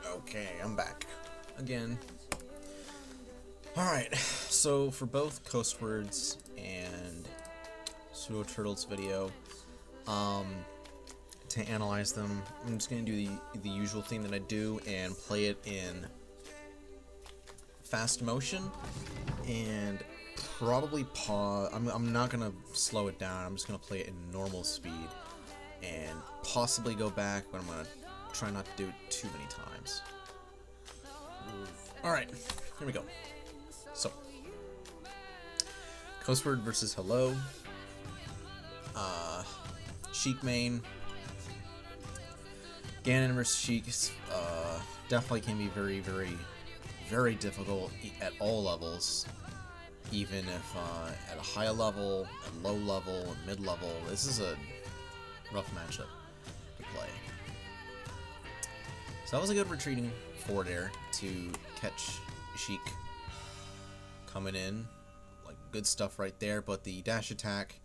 Okay, I'm back again. Alright, so for both Coastwards and Pseudoturtle's video, to analyze them, I'm just going to do the usual thing that I do and play it in fast motion, and probably pause. I'm not going to slow it down, I'm just going to play it in normal speed, and possibly go back, but I'm going to try not to do it too many times. Alright, here we go. So, Coastward versus Hello. Sheik main. Ganon versus Sheik definitely can be very, very, very difficult at all levels. Even if at a high level, at low level, mid level, this is a rough matchup to play. So that was a good retreating forward air to catch Sheik coming in. Like, good stuff right there, but the dash attack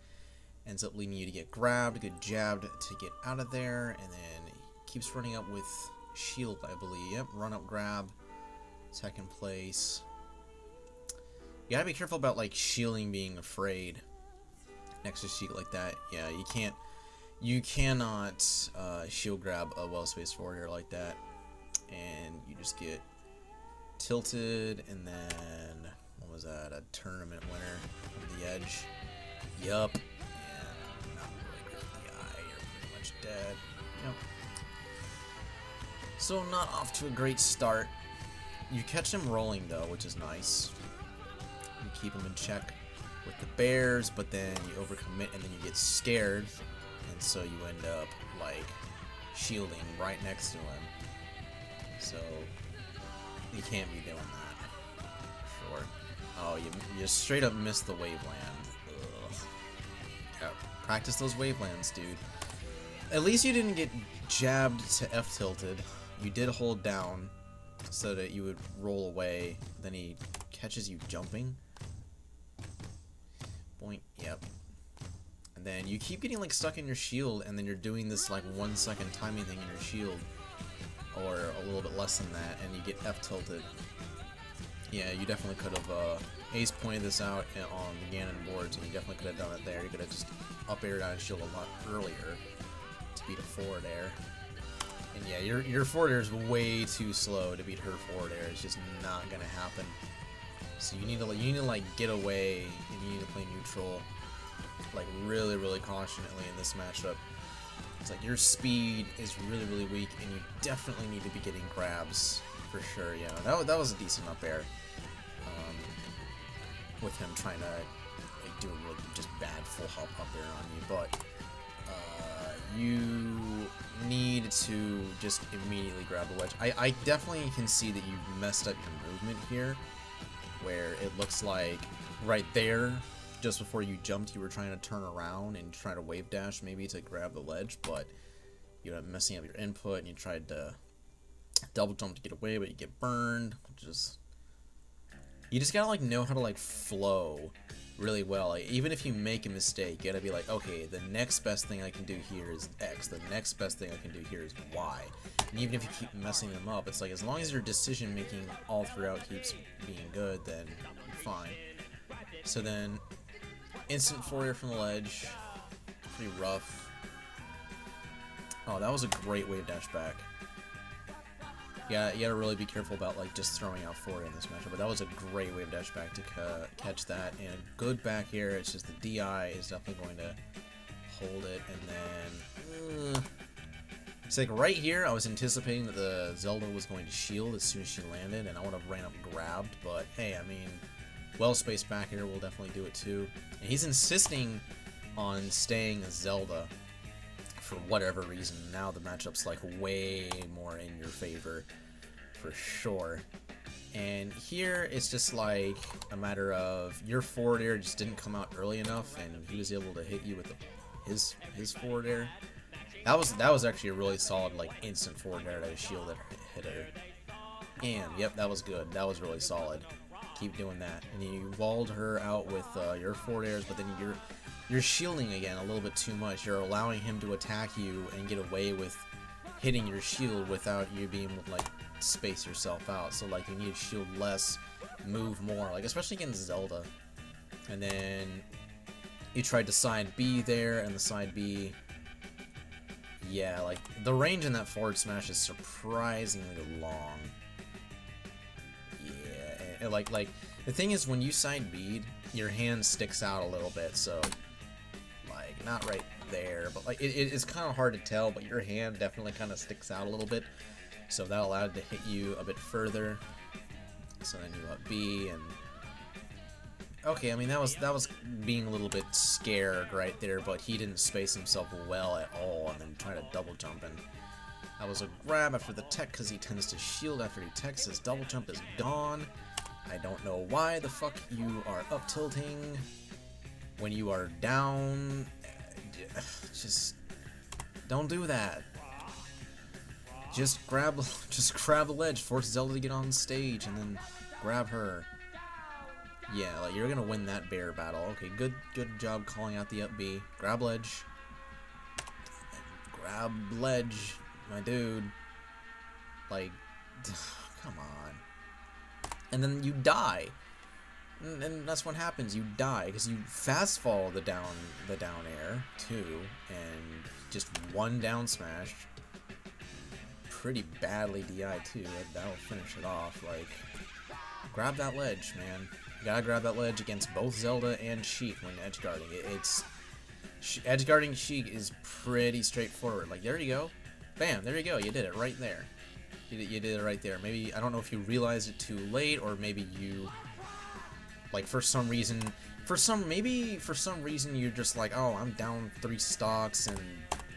ends up leading you to get grabbed, get jabbed to get out of there, and then he keeps running up with shield, I believe. Yep, run up grab, second place. You gotta be careful about, like, shielding being afraid next to Sheik like that. Yeah, you cannot shield grab a well-spaced forward air like that, and you just get tilted, and then, what was that, a tournament winner from the edge. Yup. And not really good with the eye, you're pretty much dead. Yep. So not off to a great start. You catch him rolling though, which is nice. You keep him in check with the bears, but then you overcommit and then you get scared, and so you end up like shielding right next to him. So you can't be doing that. Sure. Oh, you straight up missed the waveland. Ugh. Yeah, practice those wavelands, dude. At least you didn't get jabbed to F tilted. You did hold down so that you would roll away. Then he catches you jumping. Boink. Yep. And then you keep getting like stuck in your shield, and then you're doing this like 1 second timing thing in your shield, or a little bit less than that, and you get F tilted. Yeah, you definitely could have Ace pointed this out on the Ganon boards, and you definitely could have done it there. You could have just up aired out of shield a lot earlier to beat a forward air. And yeah, your forward air is way too slow to beat her forward air. It's just not gonna happen. So you need to like get away, and you need to play neutral, like really, really cautiously in this matchup. It's like your speed is really, really weak, and you definitely need to be getting grabs for sure. Yeah, that was a decent up air. With him trying to like do a really just bad full hop up air on you, but you need to just immediately grab the ledge. I definitely can see that you messed up your movement here, where it looks like right there, just before you jumped, you were trying to turn around and try to wave dash maybe to grab the ledge, but you ended up messing up your input, and you tried to double jump to get away, but you get burned, which is... You just gotta like know how to like flow really well. Like, even if you make a mistake, you gotta be like, okay, the next best thing I can do here is X, the next best thing I can do here is Y. And even if you keep messing them up, it's like, as long as your decision making all throughout keeps being good, then you're fine. So then, instant forward air from the ledge, pretty rough. Oh, that was a great wave dash back. Yeah, you gotta really be careful about like just throwing out forward in this matchup, but that was a great wave dash back to catch that, and good back here. It's just the DI is definitely going to hold it, and then it's like right here I was anticipating that the Zelda was going to shield as soon as she landed, and I would have ran up and grabbed, but hey, I mean, well spaced back here will definitely do it too. And he's insisting on staying as Zelda for whatever reason. Now the matchup's like way more in your favor for sure. And here it's just like a matter of your forward air just didn't come out early enough, and he was able to hit you with his forward air. That was actually a really solid like instant forward air to shield that hit her. And yep, that was good. That was really solid. Keep doing that. And you walled her out with your forward airs, but then you're shielding again a little bit too much. You're allowing him to attack you and get away with hitting your shield without you being able to, like, space yourself out. So, like, you need to shield less, move more, like, especially against Zelda. And then you tried to side B there, and the side B, yeah, like, the range in that forward smash is surprisingly long. Yeah, and like, the thing is, when you side B, your hand sticks out a little bit, so, like, not right there, but, like, it's kind of hard to tell, but your hand definitely kind of sticks out a little bit, so that allowed to hit you a bit further. So then you up B, and okay, I mean, that was being a little bit scared right there, but he didn't space himself well at all, and then try to double jump, and that was a grab after the tech, because he tends to shield after he techs. His double jump is gone. I don't know why the fuck you are up tilting when you are down. Just don't do that. Just grab the ledge, force Zelda to get on stage, and then grab her. Yeah, like, you're gonna win that bear battle. Okay, good job calling out the up B. Grab ledge. Grab ledge, my dude. Like, come on. And then you die. And that's what happens. You die because you fast fall the down air too, and just one down smash. Pretty badly DI too. That'll finish it off. Like, grab that ledge, man. You gotta grab that ledge against both Zelda and Sheik when edge guarding. Edge guarding Sheik is pretty straightforward. Like, there you go, bam, there you go. You did it right there. You did it right there. Maybe, I don't know if you realized it too late, or maybe you, like, for some reason you're just like, oh, I'm down 3 stocks and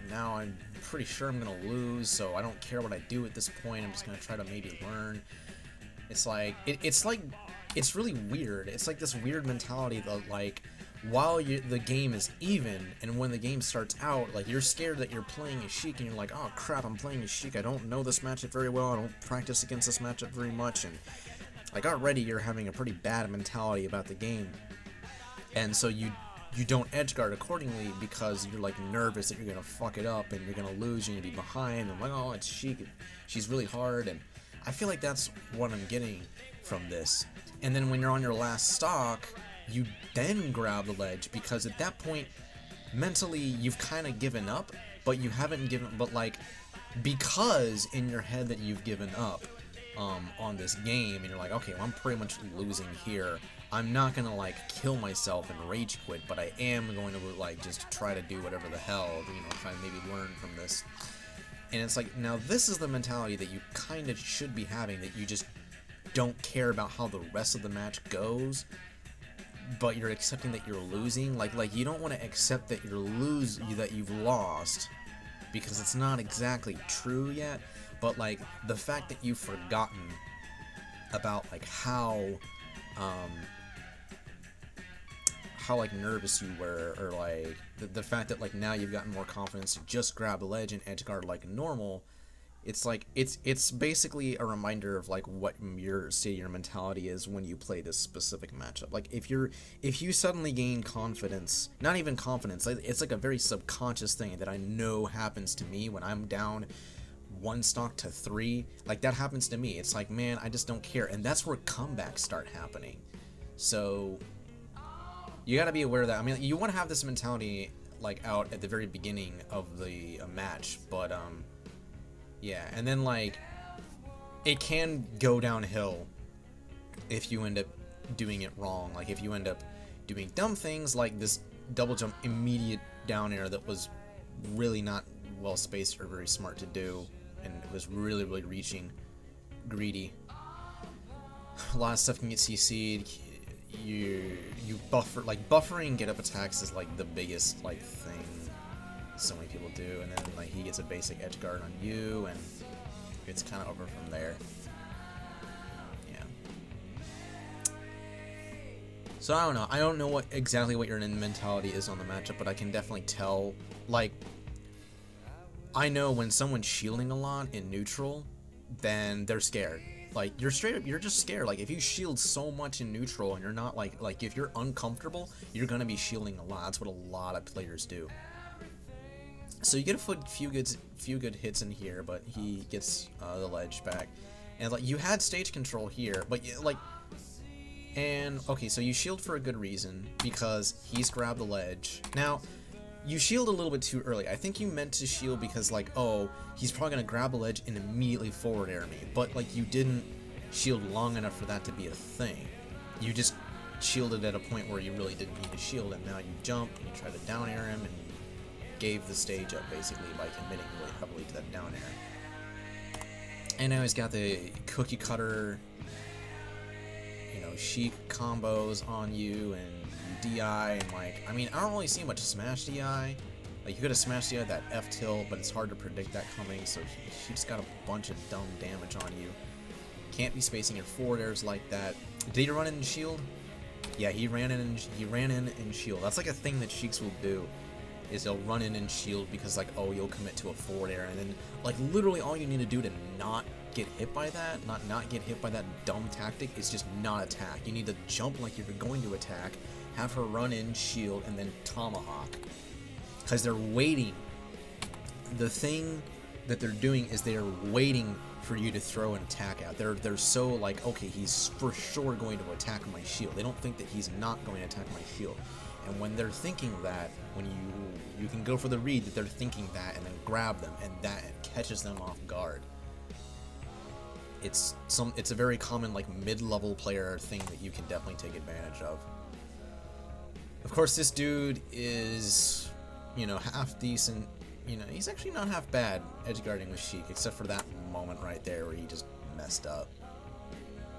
now I'm pretty sure I'm gonna lose, so I don't care what I do at this point. I'm just gonna try to maybe learn. It's like, it's really weird. It's like this weird mentality that, like, while the game is even, and when the game starts out, like, you're scared that you're playing a Sheik, and you're like, oh crap, I'm playing a Sheik, I don't know this matchup very well, I don't practice against this matchup very much, and, like, already you're having a pretty bad mentality about the game, and so you don't edge guard accordingly because you're, like, nervous that you're gonna fuck it up, and you're gonna lose, you're gonna be behind, and like, oh, it's Sheik, she's really hard, and I feel like that's what I'm getting from this. And then when you're on your last stock, you then grab the ledge, because at that point, mentally, you've kind of given up, but you haven't given, but, like, because in your head that you've given up on this game, and you're like, okay, well, I'm pretty much losing here, I'm not gonna, like, kill myself and rage quit, but I am going to, like, just try to do whatever the hell, you know, try to maybe learn from this. And it's like, now this is the mentality that you kind of should be having, that you just don't care about how the rest of the match goes, but you're accepting that you're losing. Like you don't want to accept that that you've lost, because it's not exactly true yet, but, like, the fact that you've forgotten about, like, how like, nervous you were, or, like, the fact that, like, now you've gotten more confidence to just grab the ledge and edge guard like normal. It's like, it's basically a reminder of, like, what your mentality is when you play this specific matchup. Like, if you suddenly gain confidence, not even confidence, it's like a very subconscious thing that I know happens to me when I'm down 1 stock to 3. Like, that happens to me. It's like, man, I just don't care, and that's where comebacks start happening. So you got to be aware of that. I mean, you want to have this mentality, like, out at the very beginning of the match, but yeah, and then, like, it can go downhill if you end up doing it wrong. Like, if you end up doing dumb things like this double jump immediate down air that was really not well spaced or very smart to do, and it was really reaching greedy. A lot of stuff can get CC'd. You buffer, like, buffering get up attacks is, like, the biggest, like, thing so many people do, and then, like, he gets a basic edge guard on you, and it's kind of over from there. Yeah. So I don't know exactly what your mentality is on the matchup, but I can definitely tell, like, I know when someone's shielding a lot in neutral, then they're scared. Like, you're straight up, you're just scared. Like, if you shield so much in neutral and you're not like if you're uncomfortable, you're gonna be shielding a lot. That's what a lot of players do. So you get a few good hits in here, but he gets the ledge back. And like, you had stage control here, but like, and okay, so you shield for a good reason because he's grabbed the ledge. Now, you shield a little bit too early. I think you meant to shield because, like, oh, he's probably gonna grab the ledge and immediately forward air me. But like, you didn't shield long enough for that to be a thing. You just shielded at a point where you really didn't need to shield, and now you jump and you try to down air him, and you gave the stage up basically by committing really heavily to that down air. And now he's got the cookie cutter, you know, Sheik combos on you, and DI, and like, I mean, I don't really see much smash DI. Like, you could have smashed DI that F tilt, but it's hard to predict that coming, so she just got a bunch of dumb damage on you. Can't be spacing your forward airs like that. Did he run in and shield? Yeah, he ran in and shield. That's like a thing that Sheiks will do, is they'll run in and shield because, like, oh, you'll commit to a forward air, and then, like, literally all you need to do to not get hit by that, not get hit by that dumb tactic, is just not attack. You need to jump like you're going to attack, have her run in, shield, and then tomahawk. Because they're waiting. The thing that they're doing is they're waiting for you to throw an attack out. They're so like, okay, he's for sure going to attack my shield. They don't think that he's not going to attack my shield. And when they're thinking that, when you can go for the read that they're thinking that, and then grab them, and that catches them off guard. It's a very common, like, mid-level player thing that you can definitely take advantage of. Of course, this dude is, you know, half decent. You know, he's actually not half bad edgeguarding with Sheik, except for that moment right there where he just messed up.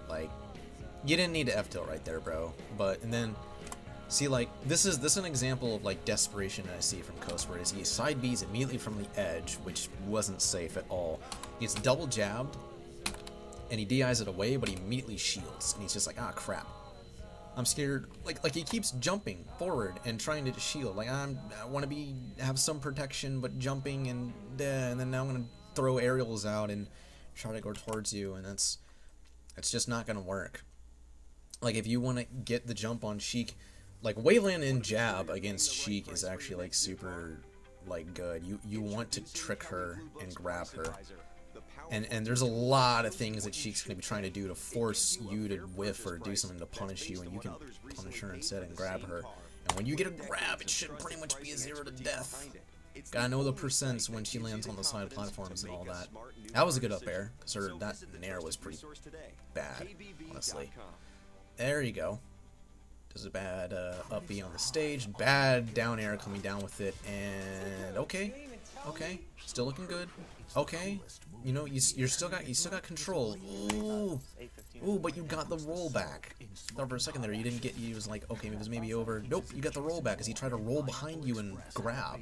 Like, you didn't need to F tilt right there, bro. But, and then, see, like, this is an example of, like, desperation I see from Coastward, is he side Bs immediately from the edge, which wasn't safe at all. He's double jabbed, and he DIs it away, but he immediately shields, and he's just like, ah, crap. I'm scared. Like he keeps jumping forward and trying to shield. Like, I want to have some protection, but jumping, and then now I'm gonna throw aerials out and try to go towards you, and it's just not gonna work. Like, if you want to get the jump on Sheik, like, Waveland in jab against Sheik is actually, like, super, like, good. You want to trick her and grab her. And there's a lot of things that Sheik's going to be trying to do to force you to whiff or do something to punish you, and you can punish her instead and grab her. And when you get a grab, it should pretty much be a 0 to death. Gotta know the percents when she lands on the side platforms and all that. That was a good up air, because that nair was pretty bad, honestly. There you go. Does a bad up B on the stage, bad down air coming down with it, and okay, still looking good. Okay, you know, you still got control. Ooh, but you got the roll back. Thought for a second there you didn't get. You was like, okay, it was maybe over. Nope, you got the roll back, because he tried to roll behind you and grab.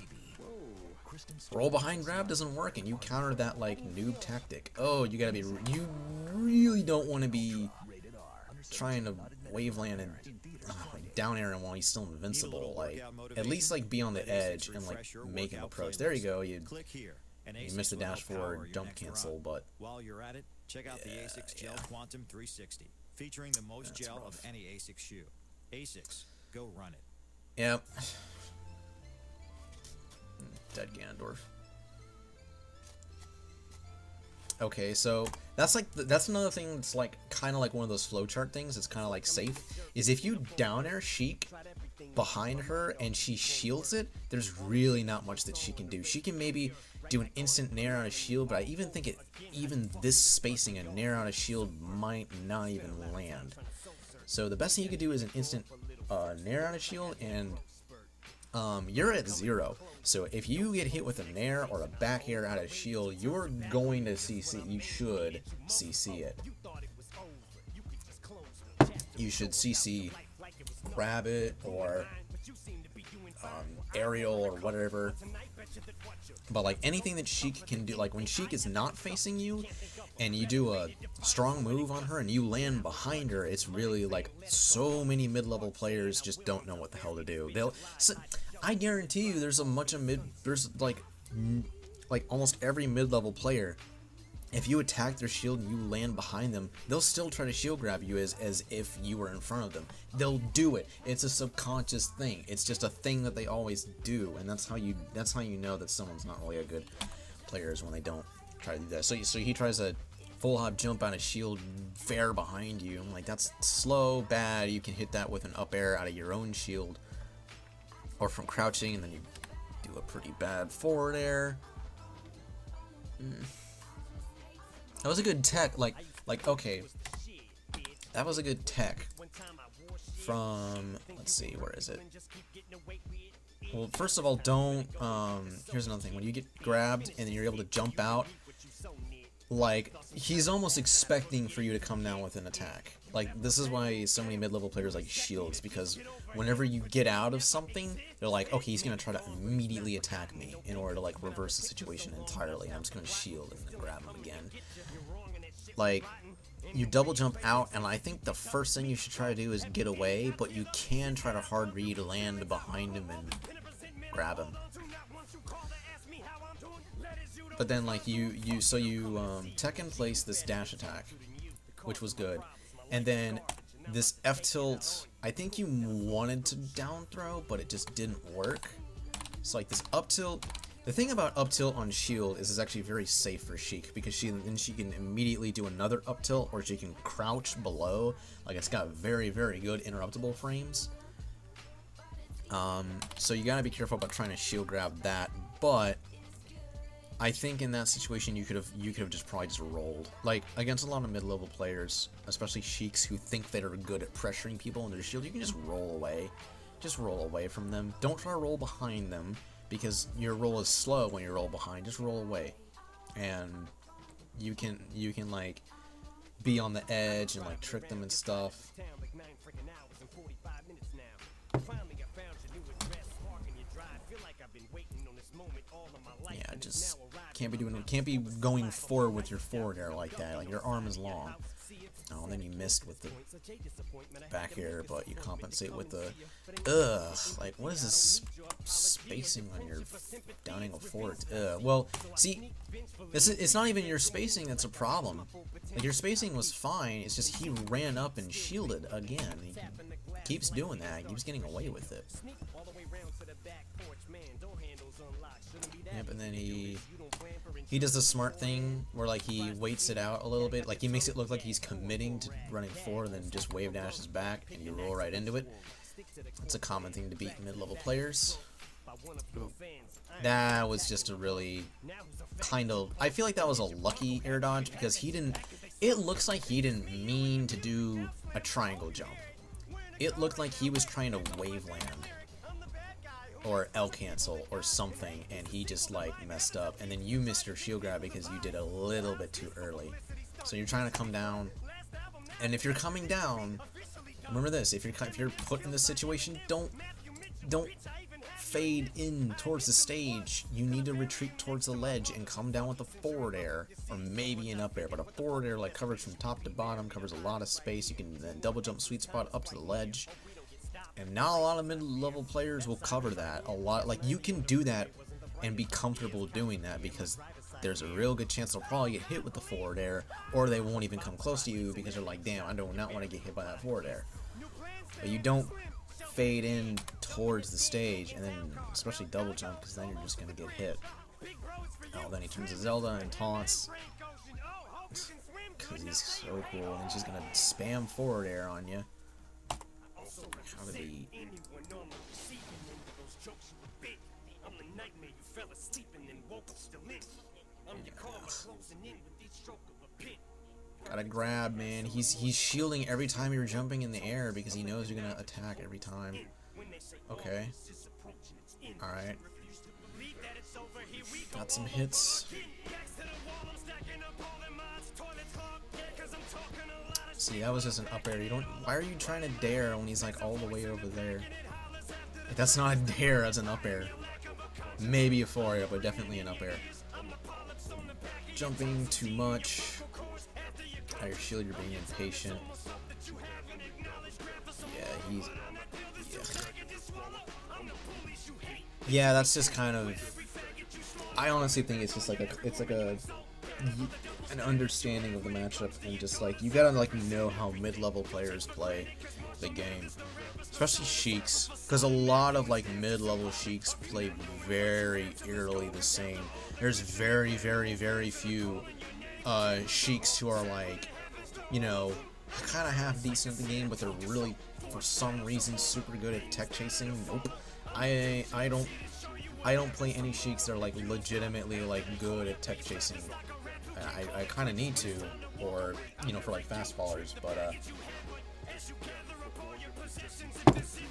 Roll behind grab doesn't work, and you counter that like noob tactic. Oh, you gotta be. You really don't want to be trying to waveland and down air him while he's still invincible. Like, at least like be on the edge and like make an approach. There you go. You missed the dash forward, jump cancel, but while you're at it, check out the ASICS Gel Quantum 360, featuring the most gel of any ASICS shoe. ASICS, go run it. Yep. Dead Ganondorf. Okay, so that's like that's another thing that's like kind of like one of those flowchart things. It's kind of like safe. Is if you down air Sheik behind her and she shields it, there's really not much that she can do. She can maybe do an instant nair out of shield, but I even think even this spacing, a nair out of shield might not even land. So the best thing you could do is an instant nair out of shield, and you're at 0. So if you get hit with a nair or a back air out of shield, you're going to CC. You should CC it. You should CC grab it or aerial or whatever. But like anything that Sheik can do, like when Sheik is not facing you and you do a strong move on her and you land behind her, it's really like so many mid-level players just don't know what the hell to do. I guarantee you there's like almost every mid-level player if you attack their shield and you land behind them, they'll still try to shield grab you as if you were in front of them. They'll do it. It's a subconscious thing. It's just a thing that they always do, and that's how you know that someone's not really a good player, is when they don't try to do that. So he tries a full hop jump out of shield fair behind you. I'm like, that's slow, bad. You can hit that with an up air out of your own shield, or from crouching, and then you do a pretty bad forward air. That was a good tech, like okay, that was a good tech from, let's see, where is it? Well, first of all, don't, here's another thing, when you get grabbed and then you're able to jump out, like, he's almost expecting for you to come down with an attack. Like, this is why so many mid-level players like shields, because whenever you get out of something, they're like, okay, he's gonna try to immediately attack me in order to, like, reverse the situation entirely. I'm just gonna shield and then grab him again. Like, you double jump out, and I think the first thing you should try to do is get away, but you can try to hard read, land behind him, and grab him. But then, like, you tech in place this dash attack, which was good, and then this F tilt, I think you wanted to down throw, but it just didn't work. So like this up tilt, the thing about up tilt on shield is it's actually very safe for Sheik, because she can immediately do another up tilt, or she can crouch below. Like, it's got very, very good interruptible frames. So you gotta be careful about trying to shield grab that, but I think in that situation you could have just probably just rolled. Like, against a lot of mid-level players, especially Sheiks who think they are good at pressuring people into the shield, you can just roll away. Just roll away from them. Don't try to roll behind them, because your roll is slow when you roll behind. Just roll away. And you can like be on the edge and like trick them and stuff. Yeah, just can't be going forward with your forward air like that. Like, your arm is long. Oh, and then you missed with the back air, but you compensate with the like, what is this spacing on your down angle forward? Well, see, it's not even your spacing that's a problem. Like, your spacing was fine. It's just he ran up and shielded again. He keeps doing that. He keeps getting away with it. Yep, and then he does the smart thing where, like, he waits it out a little bit. Like, he makes it look like he's committing to running forward, and then just wave dashes back, and you roll right into it. That's a common thing to beat mid-level players. That was just a really kind of... I feel like that was a lucky air dodge, because he didn't... It looks like he didn't mean to do a triangle jump. It looked like he was trying to wave land, or L cancel or something, and he just like messed up, and then you missed your shield grab because you did a little bit too early. So you're trying to come down, and if you're coming down, remember this: if you're put in this situation, don't fade in towards the stage. You need to retreat towards the ledge and come down with a forward air, or maybe an up air, but a forward air like covers from top to bottom, covers a lot of space. You can then double jump sweet spot up to the ledge. And not a lot of mid-level players will cover that. Like, you can do that and be comfortable doing that, because there's a real good chance they'll probably get hit with the forward air, or they won't even come close to you because they're like, damn, I do not want to get hit by that forward air. But you don't fade in towards the stage, and then especially double jump, because then you're just going to get hit. Oh, then he turns to Zelda and taunts, because he's so cool, and he's just going to spam forward air on you. How did he... Gotta grab, man. He's shielding every time you're jumping in the air, because he knows you're gonna attack every time. Okay. Alright. Got some hits. See, that was just an up air. You don't... Why are you trying to dare when he's like all the way over there? Like, that's not a dare, that's an up air. Maybe a forward air, but definitely an up air. Jumping too much. Out of your shield, you're being impatient. Yeah, he's... Yeah, that's just kind of... I honestly think it's just like a... It's like a an understanding of the matchup, and just like you gotta like know how mid-level players play the game, especially Sheiks, because a lot of like mid-level Sheiks play very eerily the same. There's very few Sheiks who are like, you know, kind of half decent at the game, but they're really, for some reason, super good at tech chasing. Nope. I don't play any Sheiks that are like legitimately like good at tech chasing. I kind of need to, or you know, for like fast fallers, but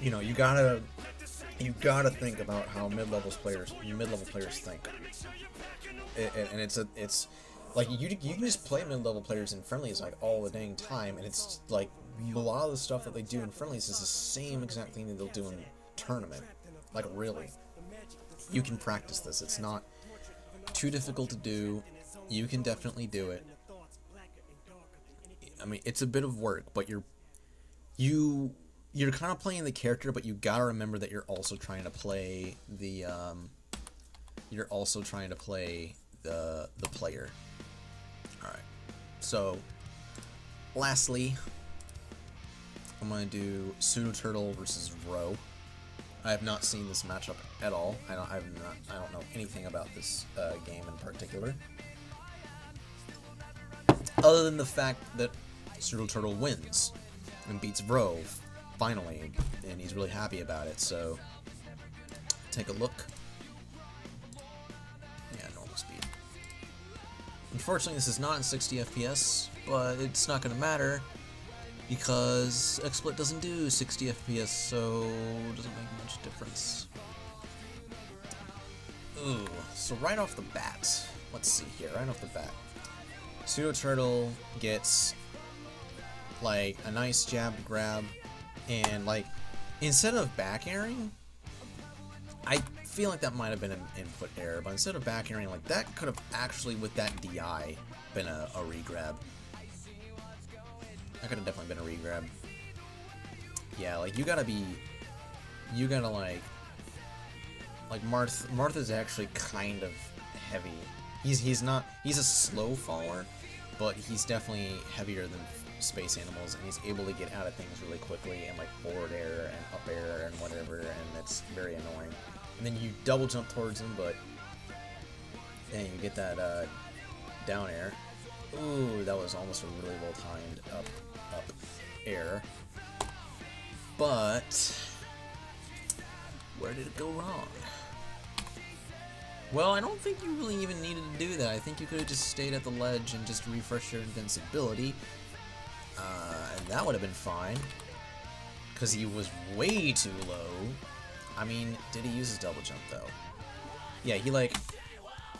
you know, you gotta think about how mid-level players think, and it's like you can just play mid-level players in friendlies like all the dang time, and it's like a lot of the stuff that they do in friendlies is the same exact thing that they'll do in tournament. Like really, you can practice this. It's not too difficult to do. You can definitely do it. I mean, it's a bit of work, but you're kind of playing the character, but you gotta remember that you're also trying to play the player. All right. So, lastly, I'm gonna do Pseudoturtle versus Ro. I have not seen this matchup at all. I don't know anything about this game in particular, other than the fact that Pseudoturtle wins and beats Ro finally, and he's really happy about it. So take a look. Yeah, normal speed. Unfortunately, this is not in 60 FPS, but it's not going to matter because XSplit doesn't do 60 FPS, so it doesn't make much difference. Ooh, so right off the bat, let's see here, right off the bat, Pseudoturtle gets like a nice jab grab, and like instead of back airing, I feel like that might have been an input error, but instead of back airing, like that could have actually with that DI been a regrab. That could have definitely been a regrab. Yeah, like you gotta like Martha's actually kind of heavy. He's a slow faller, but he's definitely heavier than space animals, and he's able to get out of things really quickly, and like forward air and up air and whatever, and it's very annoying. And then you double jump towards him, but then you get that down air. Ooh, that was almost a really well timed up air. But where did it go wrong? Well, I don't think you really even needed to do that. I think you could have just stayed at the ledge and just refresh your invincibility. And that would have been fine. Because he was way too low. I mean, did he use his double jump, though? Yeah,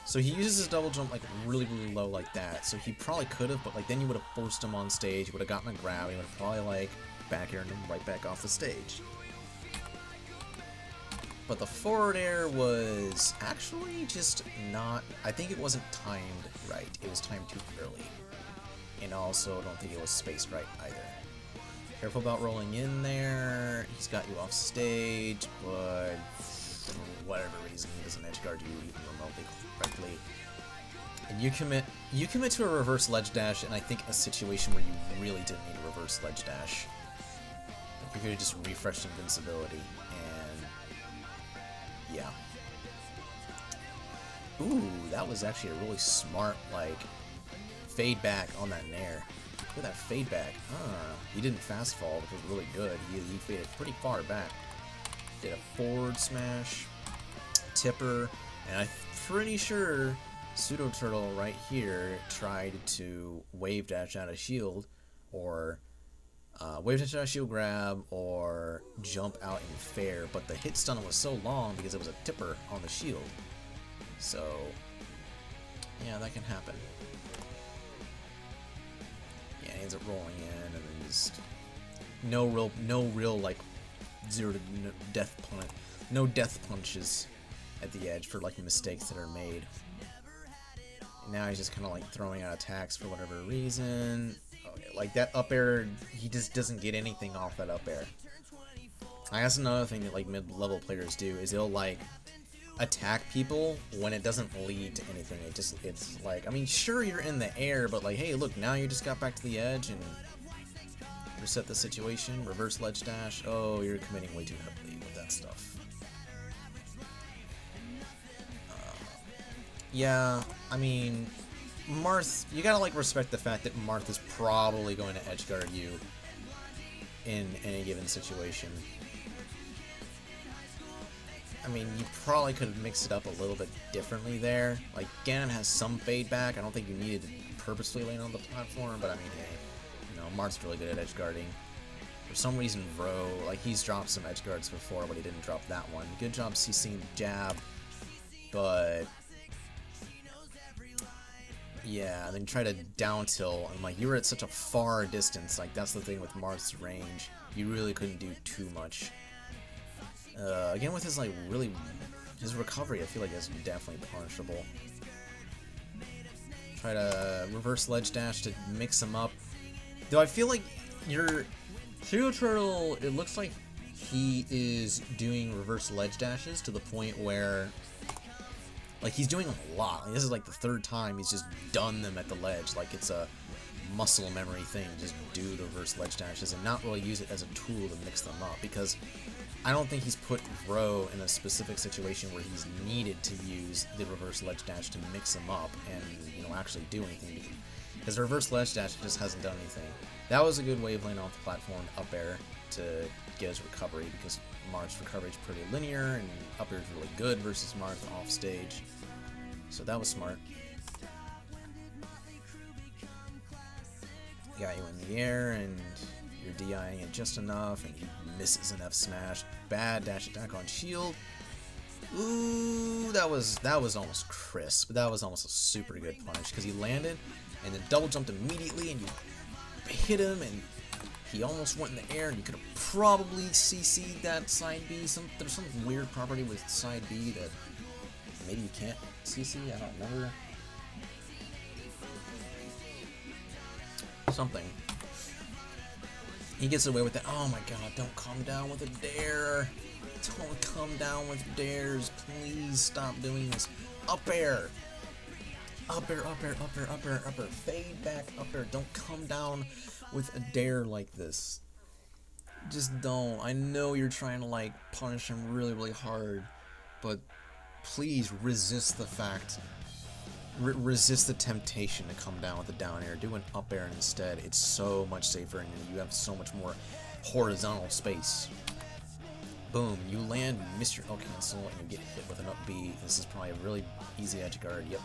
so he uses his double jump, like, really low like that. So he probably could have, but, like, then you would have forced him on stage. You would have gotten a grab. He would have probably, like, back-aired him right back off the stage. But the forward air was actually just not... I think it wasn't timed right. It was timed too early. And also, I don't think it was spaced right either. Careful about rolling in there. He's got you off stage, but for whatever reason, he doesn't edge guard you even remotely correctly. And you commit to a reverse ledge dash, and I think a situation where you really didn't need a reverse ledge dash. You could have just refreshed invincibility, and yeah. Ooh, that was actually a really smart, like, fade back on that nair. Look at that fade back. He didn't fast fall, which was really good. He faded pretty far back. Did a forward smash, tipper, and I'm pretty sure Pseudoturtle right here tried to wave dash out of shield, or wave dash out of shield grab, or jump out in fair, but the hit stun was so long because it was a tipper on the shield. So, yeah, that can happen. Yeah, he ends up rolling in, and then just no real like no death punches at the edge for like mistakes that are made. And now he's just kind of like throwing out attacks for whatever reason. Okay, like that up air, he just doesn't get anything off that up air. I guess another thing that like mid-level players do is they'll like attack people when it doesn't lead to anything. It's like, I mean, sure, you're in the air, but like, hey, look, now you just got back to the edge and reset the situation. Reverse ledge dash. Oh, you're committing way too heavily with that stuff. Yeah, I mean, Marth, you gotta like respect the fact that Marth is probably going to edgeguard you in any given situation. I mean, you probably could have mixed it up a little bit differently there. Like, Ganon has some fade back. I don't think you needed to purposefully land on the platform, but I mean, hey, you know, Marth's really good at edge guarding. For some reason, Vro, like, he's dropped some edge guards before, but he didn't drop that one. Good job CCing the jab, but yeah, and then try to down tilt, and like, you were at such a far distance. Like, that's the thing with Marth's range. You really couldn't do too much. Again, with his, like, his recovery, I feel like is definitely punishable. Try to reverse ledge dash to mix him up. Though I feel like your Pseudoturtle, it looks like he is doing reverse ledge dashes to the point where, like, he's doing them a lot. Like, this is, like, the third time he's just done them at the ledge. Like, it's a muscle memory thing. Just do the reverse ledge dashes and not really use it as a tool to mix them up, because I don't think he's put Ro in a specific situation where he's needed to use the reverse ledge dash to mix him up and, you know, actually do anything. Because the reverse ledge dash just hasn't done anything. That was a good way of landing off the platform, up air, to get his recovery, because Marth's recovery is pretty linear, and up air is really good versus Marth off stage. So that was smart. Got you in the air, and you're DIing it just enough, and he misses an F smash. Bad dash attack on shield. Ooh, that was almost crisp. That was almost a super good punish, because he landed and then double jumped immediately, and you hit him, and he almost went in the air, and you could have probably CC'd that side B. There's some weird property with side B that maybe you can't CC. I don't remember. Something. He gets away with that. Oh my god, don't come down with a dare. Don't come down with dares. Please stop doing this. Up air. Up air, up air, up air, up air, up air. Fade back, up air. Don't come down with a dare like this. Just don't. I know you're trying to, like, punish him really, really hard, but please resist the fact. Resist the temptation to come down with a down air. Do an up air instead. It's so much safer, and you have so much more horizontal space. Boom, you land, you miss your L cancel, and you get hit with an up B. This is probably a really easy edge guard. Yep.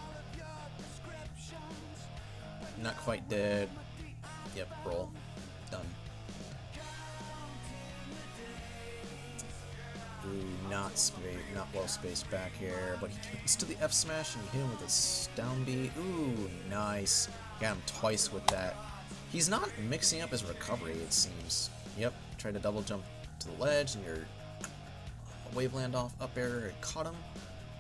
Not quite dead. Yep, roll. Done. Ooh, not well spaced back here, but he commits to the F smash, and you hit him with a down B. Ooh, nice. Got him twice with that. He's not mixing up his recovery, it seems. Yep, tried to double jump to the ledge, and your wave land off up air, caught him.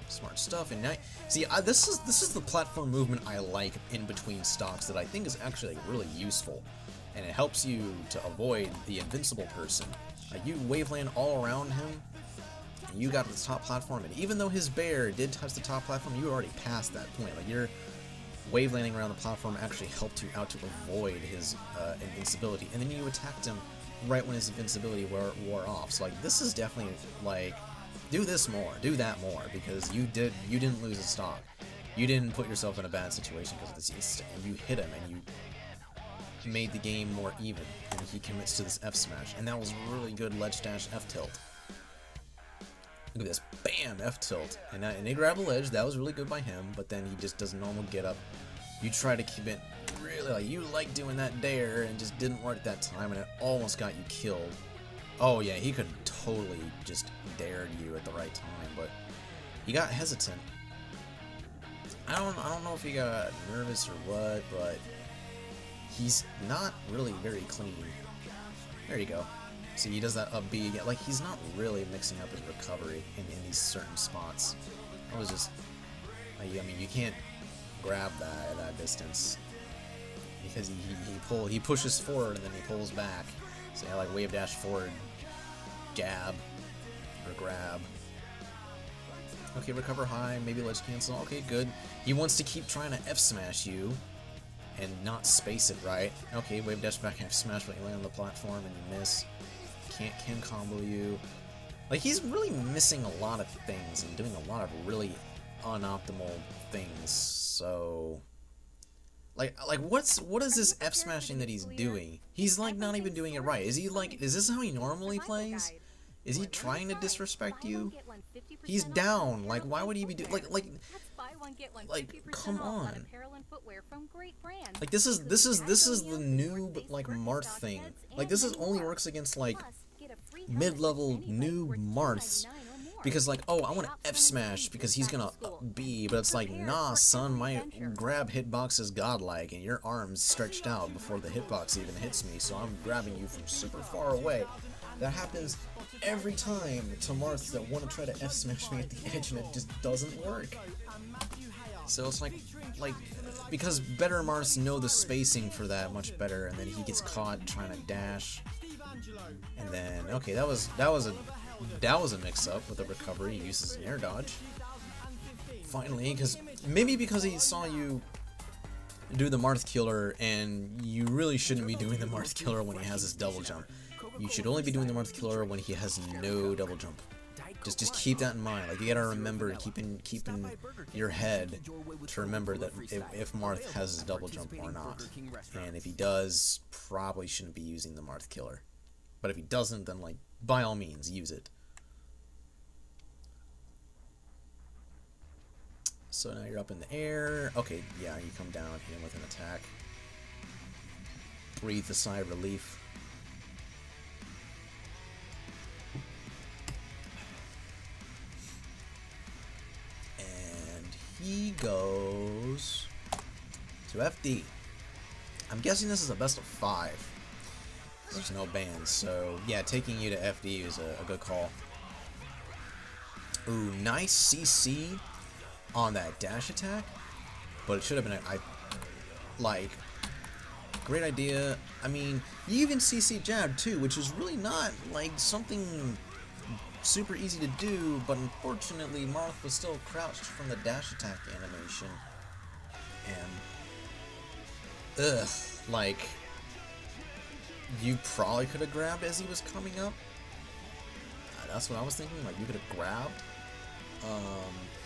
Smart stuff. And now, see, this is the platform movement I like in between stocks that I think is actually, like, really useful, and it helps you to avoid the invincible person. You wave land all around him. You got to the top platform, and even though his bear did touch the top platform, you were already past that point. Like, your wave landing around the platform actually helped you out to avoid his invincibility, and then you attacked him right when his invincibility wore off. So, like, this is definitely, like, do this more, do that more, because you didn't lose a stock. You didn't put yourself in a bad situation because of this instant. You hit him, and you made the game more even, and he commits to this F smash, and that was really good ledge dash F tilt. Look at this, bam, F tilt, and they grab a ledge. That was really good by him, but then he just does a normal get up. You try to keep it really, like, you like doing that dare, and just didn't work that time, and it almost got you killed. Oh yeah, he could totally just dared you at the right time, but he got hesitant. I don't know if he got nervous or what, but he's not really very clean. There you go. See, he does that up B again. Like, he's not really mixing up his recovery in these certain spots. That was just, I mean, you can't grab that at that distance because he pushes forward and then he pulls back. So yeah, like wave dash forward, jab or grab. Okay, recover high, maybe ledge cancel. Okay, good. He wants to keep trying to F-smash you and not space it right. Okay, wave dash back F-smash when you land on the platform and you miss. Can't Ken combo you. Like, he's really missing a lot of things and doing a lot of really unoptimal things, so... Like what is this F-smashing that he's doing? He's, like, not even doing it right. Is he, like, is this how he normally plays? Is he trying to disrespect you? He's down. Like, why would he be doing... Like, come on. Like, this is the noob, like, Marth thing. Like, this only works against, like, mid-level noob Marths. Because, like, oh, I want to F-smash because he's gonna B, but it's like, nah, son, my grab hitbox is godlike, and your arm's stretched out before the hitbox even hits me, so I'm grabbing you from super far away. That happens every time to Marths that want to try to F-smash me at the edge, and it just doesn't work. So it's like, because better Marths know the spacing for that much better, and then he gets caught trying to dash. And then, okay, that was a mix-up with the recovery. He uses an air dodge. Finally, because he saw you do the Marth Killer, and you really shouldn't be doing the Marth Killer when he has his double jump. You should only be doing the Marth Killer when he has no double jump. Just keep that in mind. Like, you gotta remember, keep in your head to remember that if Marth has his double jump or not. And if he does, probably shouldn't be using the Marth Killer. But if he doesn't, then, like, by all means, use it. So now you're up in the air. Okay, yeah, you come down, hit him with an attack. Breathe a sigh of relief. And he goes to FD. I'm guessing this is a best of 5. There's no bans, so yeah, taking you to FD is a good call. Ooh, nice CC on that dash attack, but it should have been great idea. I mean, you even CC jab too, which is really not like something super easy to do, but unfortunately Marth was still crouched from the dash attack animation, and like, you probably could have grabbed as he was coming up. That's what I was thinking. Like, you could have grabbed.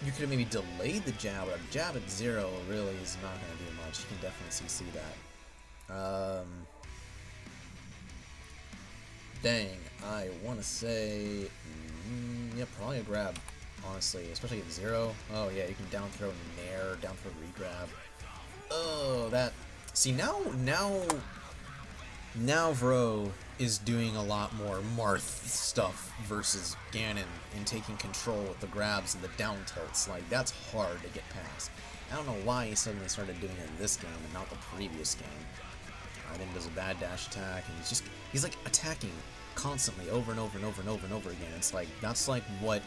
You could have maybe delayed the jab, but a jab at 0 really is not going to do much. You can definitely CC that. Dang, I want to say, yeah, probably a grab, honestly, especially at 0. Oh yeah, you can down throw nair, down throw regrab. Oh, that. See, now Vro is doing a lot more Marth stuff versus Ganon and taking control with the grabs and the down tilts. Like, that's hard to get past. I don't know why he suddenly started doing it in this game and not the previous game. I think he does a bad dash attack, and he's like attacking constantly over and over and over and over and over again. It's like, that's like what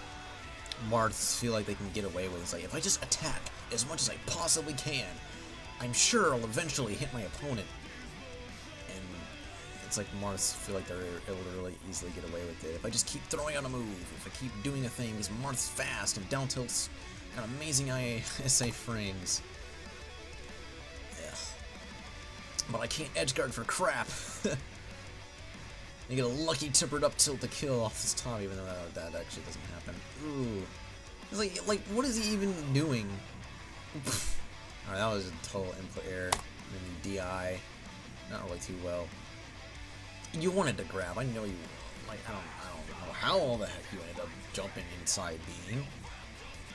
Marths feel like they can get away with. It's like, if I just attack as much as I possibly can, I'm sure I'll eventually hit my opponent. It's like Marths feel like they're able to really easily get away with it. If I just keep throwing out a move, if I keep doing a thing, because Marth's fast and down tilts got amazing ISA frames. Ugh. But I can't edgeguard for crap. You get a lucky tempered up tilt to kill off this top, even though that actually doesn't happen. Ooh. It's like what is he even doing? Alright, that was a total input error. And then DI, not really too well. You wanted to grab. I know you. Like, I don't know how all the heck you ended up jumping inside being.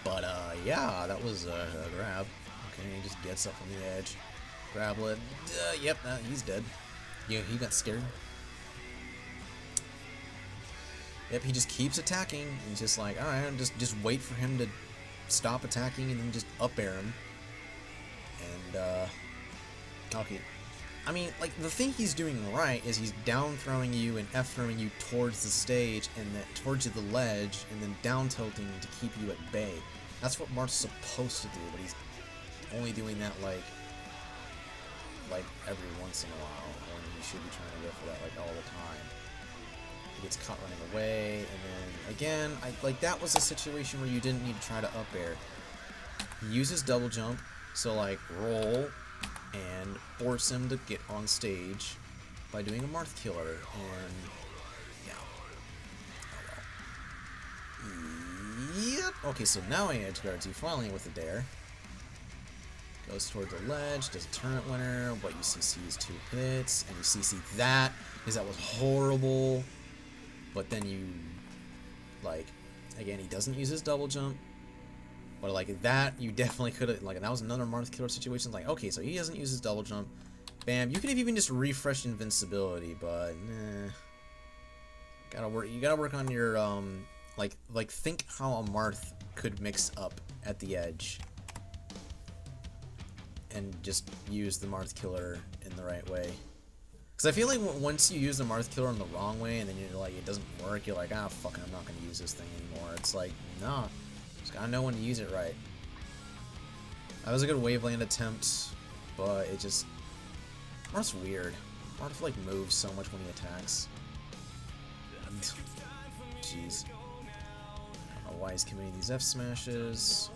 But yeah, that was a grab. Okay, he just gets up from the edge. Grablet. Yep, he's dead. Yeah, he got scared. Yep, he just keeps attacking. He's just like, all right, just wait for him to stop attacking and then just up air him. And okay. I mean, like, the thing he's doing right is he's down throwing you and F throwing you towards the stage and then towards the ledge and then down tilting to keep you at bay. That's what Marth's supposed to do, but he's only doing that like every once in a while when he should be trying to go for that like all the time. he gets caught running away, and then again, like that was a situation where you didn't need to try to up air. He uses double jump, so like roll and force him to get on stage by doing a Marth Killer, and yeah. Oh well. Yep. Okay, so now he edge guards you finally with a dare. Goes toward the ledge, does a tournament winner, but you CC's 2 hits, and you CC that, because that was horrible. But then you, like, again, he doesn't use his double jump, but like that, you definitely could have, like, that was another Marth Killer situation. Like, okay, so he doesn't use his double jump. Bam, you could have even just refreshed invincibility, but, nah. You gotta work on your, like, think how a Marth could mix up at the edge. And just use the Marth Killer in the right way. Because I feel like once you use the Marth Killer in the wrong way, and then you're like, it doesn't work, you're like, ah, fuck it, I'm not going to use this thing anymore. It's like, nah, just gotta know when to use it right. That was a good Waveland attempt, but it just... Marth's weird. Marth, like, moves so much when he attacks. Jeez. I don't know why he's committing these F smashes.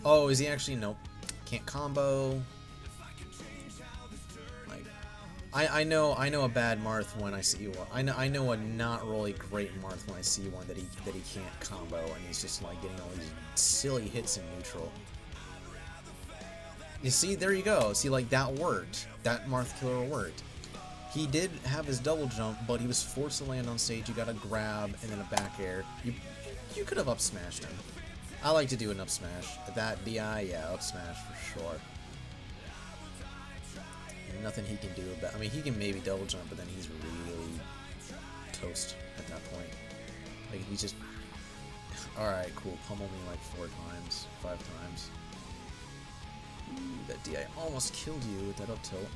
Oh, is he actually? Nope. Can't combo. Like, I know a bad Marth when I see one. I know a not really great Marth when I see one that he can't combo, and he's just like getting all these silly hits in neutral. You see, there you go. See, like, that worked. That Marth Killer worked. He did have his double jump, but he was forced to land on stage. You got a grab and then a back air. You could have up smashed him. I like to do an up smash. That BI, yeah, up smash for sure. And nothing he can do about. I mean, he can maybe double jump, but then he's really toast at that point. Like, he just. All right, cool. Pummel me like 4 times, 5 times. Ooh, that DI almost killed you with that up tilt.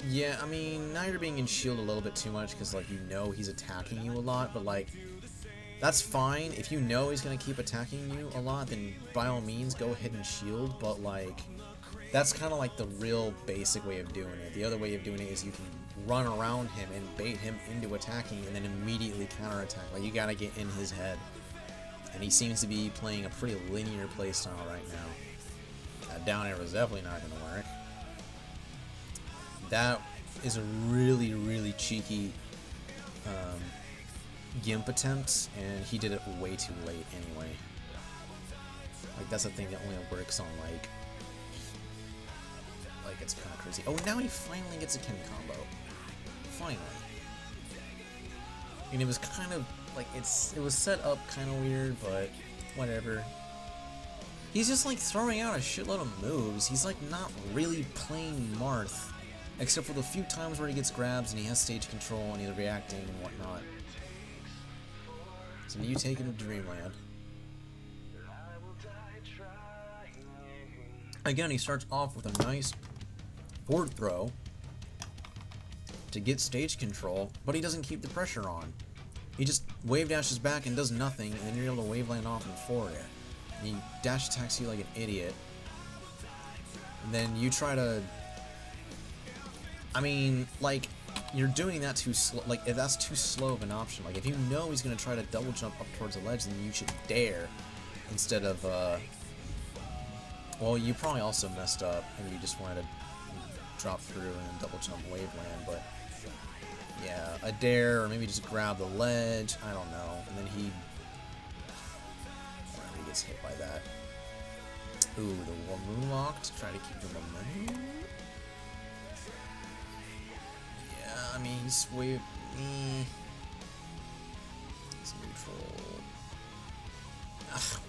Yeah, I mean, now you're being in shield a little bit too much because, like, you know he's attacking you a lot, but, like, that's fine. If you know he's going to keep attacking you a lot, then by all means, go ahead and shield, but, like, that's kind of like the real basic way of doing it. The other way of doing it is you can run around him and bait him into attacking and then immediately counterattack. Like, you got to get in his head. And he seems to be playing a pretty linear playstyle right now. That down air was definitely not going to work. That is a really, really cheeky Gimp attempt, and he did it way too late anyway. Like, that's a thing that only works on, like, it's kind of crazy. Oh, now he finally gets a Ken combo. Finally. And it was kind of, like, it was set up kind of weird, but whatever. He's just, like, throwing out a shitload of moves. He's, like, not really playing Marth. Except for the few times where he gets grabs and he has stage control and he's reacting and whatnot. So you take him to Dreamland. Again, he starts off with a nice forward throw to get stage control, but he doesn't keep the pressure on. He just wave dashes back and does nothing, and then you're able to waveland off in forward air. And he dash attacks you like an idiot. And then you try to... I mean, like, you're doing that too slow. Like, if that's too slow of an option. Like, if you know he's going to try to double jump up towards the ledge, then you should dare instead of, well, you probably also messed up and you just wanted to drop through and then double jump waveland, but yeah, a dare or maybe just grab the ledge. I don't know. And then he gets hit by that. Ooh, the war moonwalk to try to keep the momentum. I mean, he's way... He's neutral. Ugh.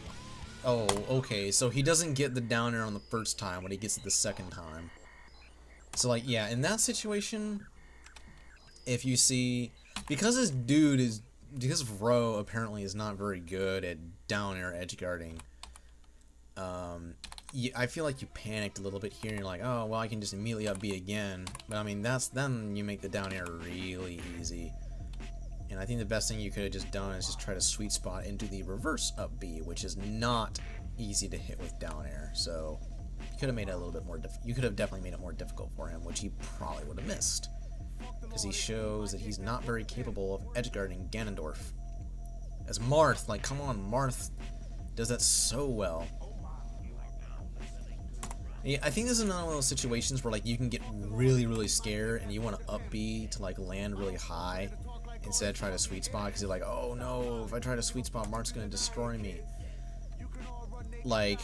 Oh, okay, so he doesn't get the down air on the first time, but he gets it the second time. So, like, yeah, in that situation, if you see... Because this dude is... Because Ro apparently is not very good at down air edge guarding, I feel like you panicked a little bit here, and you're like, oh, well, I can just immediately up B again. But, I mean, then you make the down air really easy. And I think the best thing you could have just done is just try to sweet spot into the reverse up B, which is not easy to hit with down air. So, you could have made it a little bit more you could have definitely made it more difficult for him, which he probably would have missed. because he shows that he's not very capable of edgeguarding Ganondorf. As Marth, like, come on, Marth does that so well. Yeah, I think this is another one of those situations where, like, you can get really, really scared and you want to up B to, like, land really high instead of trying to sweet spot, because you're like, oh no, if I try to sweet spot, Marth's going to destroy me. Like,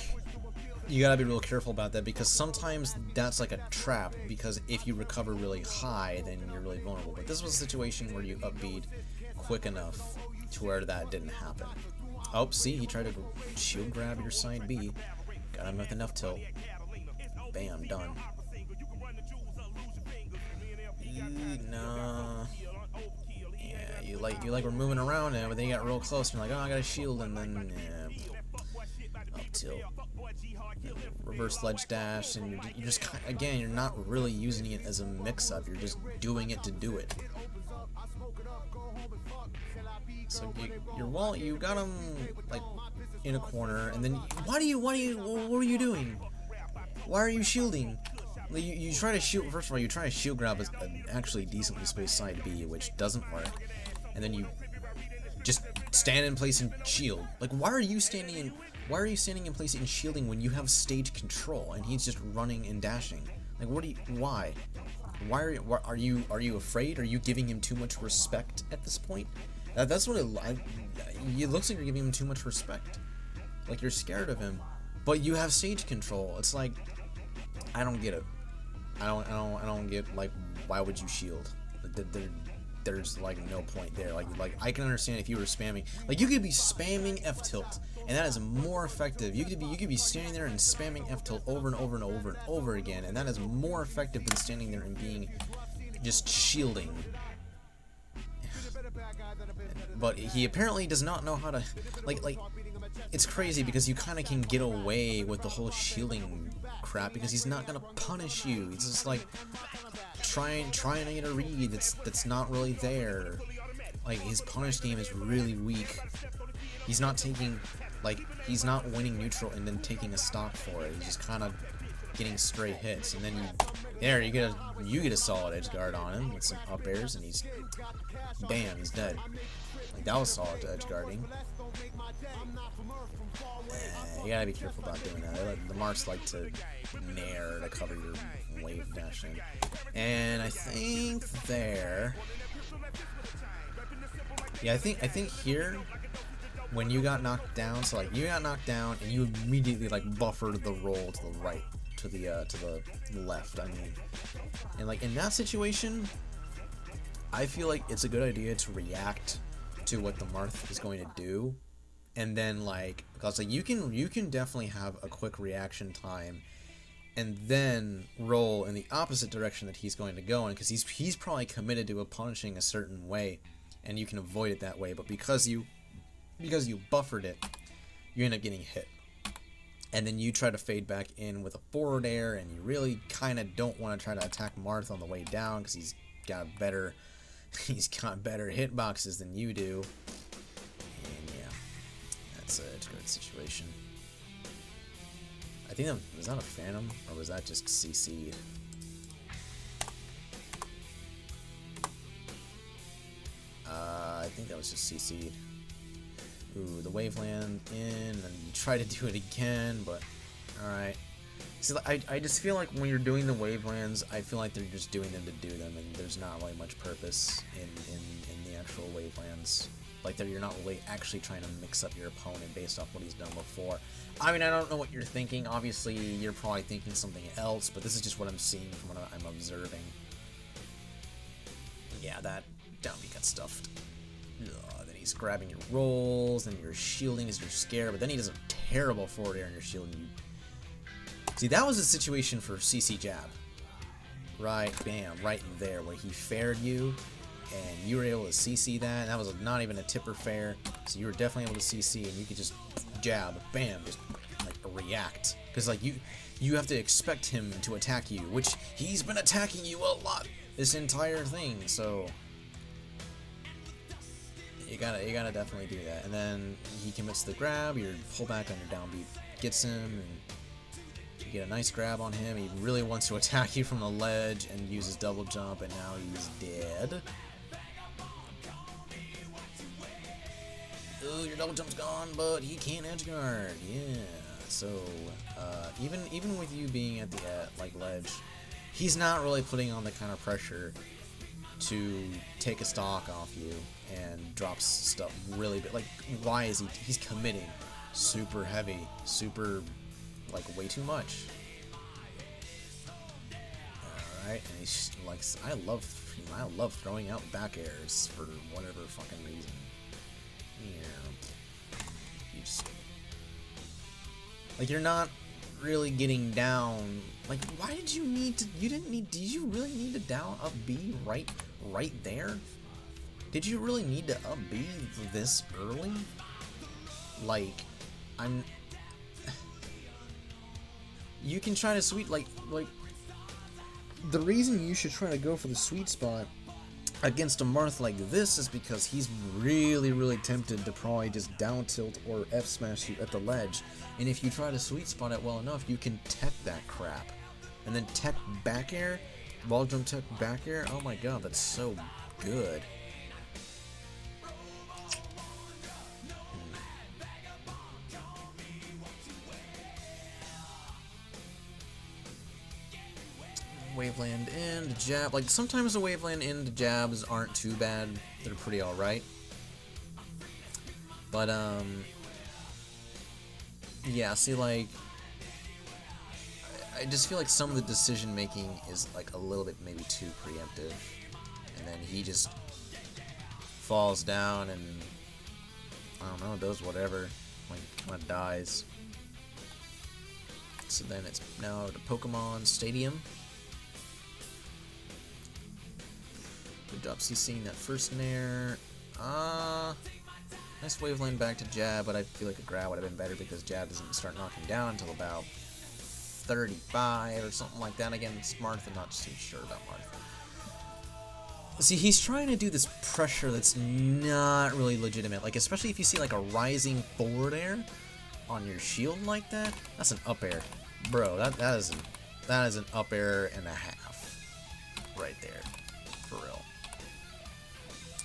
you gotta be real careful about that, because sometimes that's like a trap, because if you recover really high, then you're really vulnerable. But this was a situation where you upbeat quick enough to where that didn't happen. Oh, see, he tried to shield grab your side B. Got him with enough tilt. Bam, done. No. Yeah, you like we're moving around and everything. You got real close and you're like, oh, I got a shield, and then up tilt. Reverse ledge dash, and you're just again, you're not really using it as a mix-up. You're just doing it to do it. So you got him like in a corner, and then what are you doing? Why are you shielding? You try to shield. First of all, you try to shield grab an actually decently spaced side B, which doesn't work, and then you just stand in place and shield. Like, why are you standing in place and shielding when you have stage control and he's just running and dashing? Like, why are you afraid? Are you giving him too much respect at this point? That's what it looks like. You're giving him too much respect. Like, you're scared of him, but you have stage control. It's like, I don't get it. I don't get, like, why would you shield? There's like no point there. Like I can understand if you were spamming, like, you could be spamming F tilt, and that is more effective. You could be standing there and spamming F tilt over and over and over and over again, and that is more effective than standing there and being just shielding. But he apparently does not know how to, like it's crazy, because you kind of can get away with the whole shielding crap because he's not gonna punish you. He's just like trying to get a read that's not really there. Like, his punish game is really weak. He's not taking, like, he's not winning neutral and then taking a stock for it. He's just kind of getting straight hits, and then you get a solid edge guard on him with some up airs, and he's bam, he's dead. Like, that was solid edge guarding. You gotta be careful about doing that. The Marths like to nair to cover your wave dashing. And I think there. Yeah, I think here, when you got knocked down, so like you got knocked down and you immediately like buffered the roll to the right, to the left, I mean. And like in that situation, I feel like it's a good idea to react to what the Marth is going to do. And then, like, because like you can definitely have a quick reaction time, and then roll in the opposite direction that he's going to go in, because he's probably committed to punishing a certain way, and you can avoid it that way. But because you buffered it, you end up getting hit, and then you try to fade back in with a forward air, and you really kind of don't want to try to attack Marth on the way down because he's got better hitboxes than you do. It's a good situation. I think was that a Phantom, or was that just CC'd? I think that was just CC'd. Ooh, the Waveland in, and you try to do it again, but alright. See, I just feel like when you're doing the Wavelands, I feel like they're just doing them to do them, and there's not really much purpose in the actual Wavelands. Like, that you're not really actually trying to mix up your opponent based off what he's done before. I mean, I don't know what you're thinking. Obviously, you're probably thinking something else, but this is just what I'm seeing from what I'm observing. Yeah, that down B got stuffed. Ugh, then he's grabbing your rolls, and your shielding as you're scared, but then he does a terrible forward air and you're shielding you. See, that was a situation for CC jab. Right, bam, right in there, where he fared you, and you were able to CC that, and that was not even a tipper fair, so you were definitely able to CC, and you could just jab, bam, just like react, because like you have to expect him to attack you, which he's been attacking you a lot this entire thing, so you gotta definitely do that. And then he commits the grab, your pullback on your down beat gets him, and You get a nice grab on him. He really wants to attack you from the ledge and use his double jump, and now he's dead. Oh, your double jump's gone, but he can't edge guard. Yeah. So even with you being at the like ledge, he's not really putting on the kind of pressure to take a stock off you and drops stuff really big. Like, why is he's committing super heavy, super, like, way too much. Alright, and he's like, I love throwing out back airs for whatever fucking reason. Yeah. You just, like, you're not really getting down. Like, why did you need to, did you really need to down up B right there? Did you really need to up B this early? Like, you can try to sweet, like, the reason you should try to go for the sweet spot against a Marth like this is because he's really tempted to probably just down tilt or F smash you at the ledge, and if you try to sweet spot it well enough, you can tech that crap, and then tech back air, wall jump tech back air. Oh my god, that's so good. Waveland and jab. Like, sometimes the Waveland and jabs aren't too bad. They're pretty alright. But, yeah, see, like, I just feel like some of the decision making is, like, a little bit maybe too preemptive. And then he just falls down and, I don't know, does whatever. Like, kind of dies. So then it's now the Pokemon Stadium. Good job CCing that first Nair. Nice Waveland back to jab, but I feel like a grab would have been better because jab doesn't start knocking down until about 35 or something like that. Again, it's Marth, I'm not too sure about Marth. See, he's trying to do this pressure that's not really legitimate. Like, especially if you see like a rising forward air on your shield like that, that's an up air. Bro, that is an up air and a half right there. For real.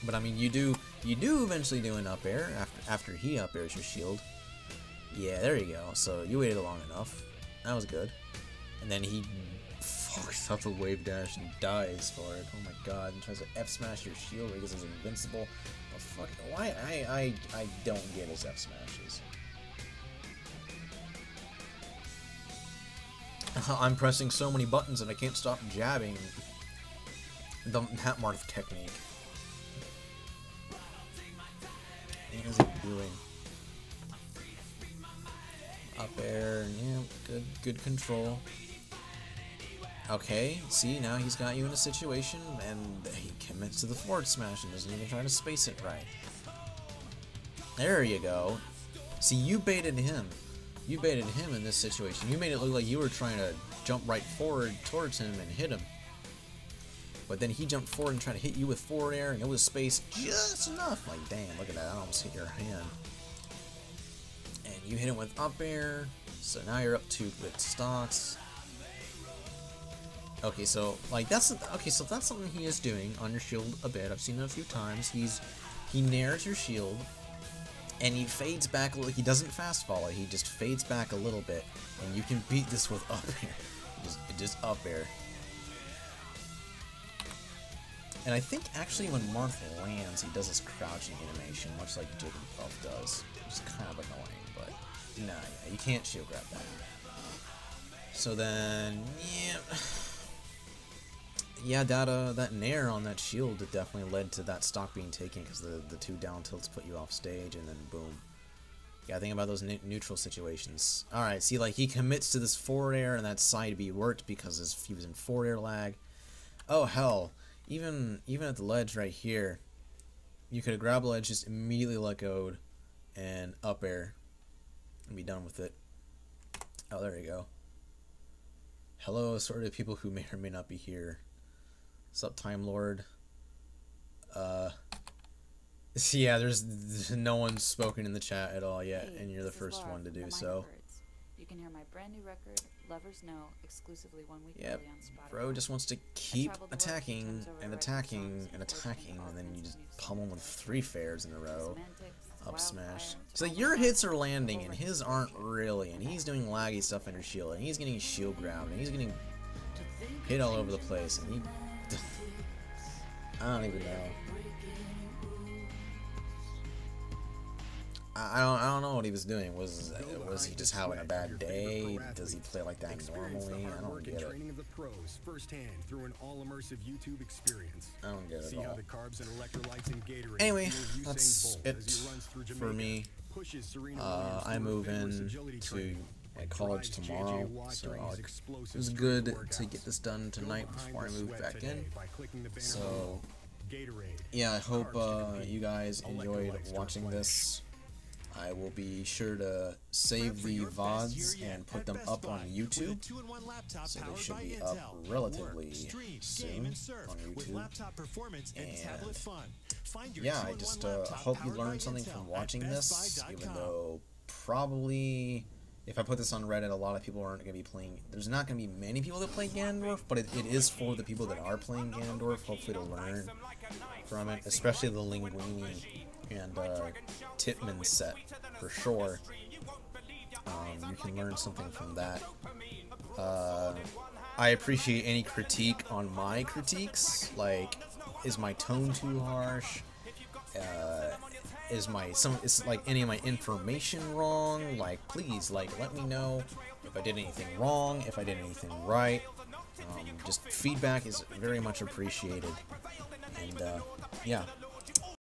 But I mean, you do eventually do an up air after he up airs your shield. Yeah, there you go. So you waited long enough. That was good. And then he fucks up a wave dash and dies for it. Oh my god! And tries to F smash your shield because it's invincible. But fuck, why I don't get his F smashes. I'm pressing so many buttons and I can't stop jabbing. That Marth technique. What is he doing? Up air, yeah, good control. Okay, see, now he's got you in a situation, and he commits to the forward smash and doesn't even try to space it right. There you go. See, you baited him. You baited him in this situation. You made it look like you were trying to jump right forward towards him and hit him. But then he jumped forward and tried to hit you with forward air, and it was spaced just enough. Like, damn, look at that. I almost hit your hand. And you hit him with up air. So now you're up 2 with stocks. Okay, so like that's something he is doing on your shield a bit. I've seen it a few times. He nairs your shield, and he fades back a little. He doesn't fast fall it. He just fades back a little bit, and you can beat this with up air. Just up air. And I think actually when Marth lands, he does this crouching animation, much like Jigglypuff does, which is kind of annoying, but nah, yeah, you can't shield grab that. So then, yeah, that nair on that shield definitely led to that stock being taken because the 2 down tilts put you off stage, and then boom. Yeah, think about those neutral situations. All right, see, like he commits to this forward air, and that side B worked because he was in forward air lag. Oh hell. Even at the ledge right here, you could have grabbed the ledge, just immediately let go, and up air, and be done with it. Oh, there you go. Hello, assorted people who may or may not be here. What's up, Time Lord? Yeah, there's no one spoken in the chat at all yet, and you're the first one to do so. You can hear my brand new record, Lovers Know, exclusively 1 week Yep. early on Spotify. Bro just wants to keep traveled the world attacking sometimes over and writing attacking songs and and attacking, all and then you kinds just of new pummel him with 3 fairs in a row. Semantics, Up wildfire, smash. to So all your the hits songs, are landing and over his his aren't version. really, and he's doing laggy stuff under shield, and he's getting shield grabbed, and he's getting hit all over the place, and he... I don't even know. I don't know what he was doing. Was he just having a bad day? Does he play like that normally? I don't get it. Training of the pros firsthand through an all-immersive YouTube experience. I don't get it See at how all. the carbs and electrolytes in Gatorade Anyway, fuel Usain that's Bolt it as he runs through for Jamaica, me. pushes Serena Williams I through move vigorous in agility to training, my and college drives tomorrow, JJ Watt so during his it explosive was strength good to workouts. get this done Go tonight behind before I the move sweat back today in. by clicking the banner So below. Gatorade. yeah, I hope Carbs to defeat you guys enjoyed electrolytes to watching replenish. this. I will be sure to save the VODs and put them up on YouTube, so they should be up relatively soon on YouTube. And yeah, I just hope you learned something from watching this, even though probably if I put this on Reddit, a lot of people aren't going to be playing. There's not going to be many people that play Ganondorf, but it is for the people that are playing Ganondorf, hopefully to learn from it, especially the Linguini and Titman set, for sure. You can learn something from that. I appreciate any critique on my critiques, like, is my tone too harsh? Is like any of my information wrong? Like, please, like, let me know if I did anything wrong, if I did anything right. Just feedback is very much appreciated. And yeah.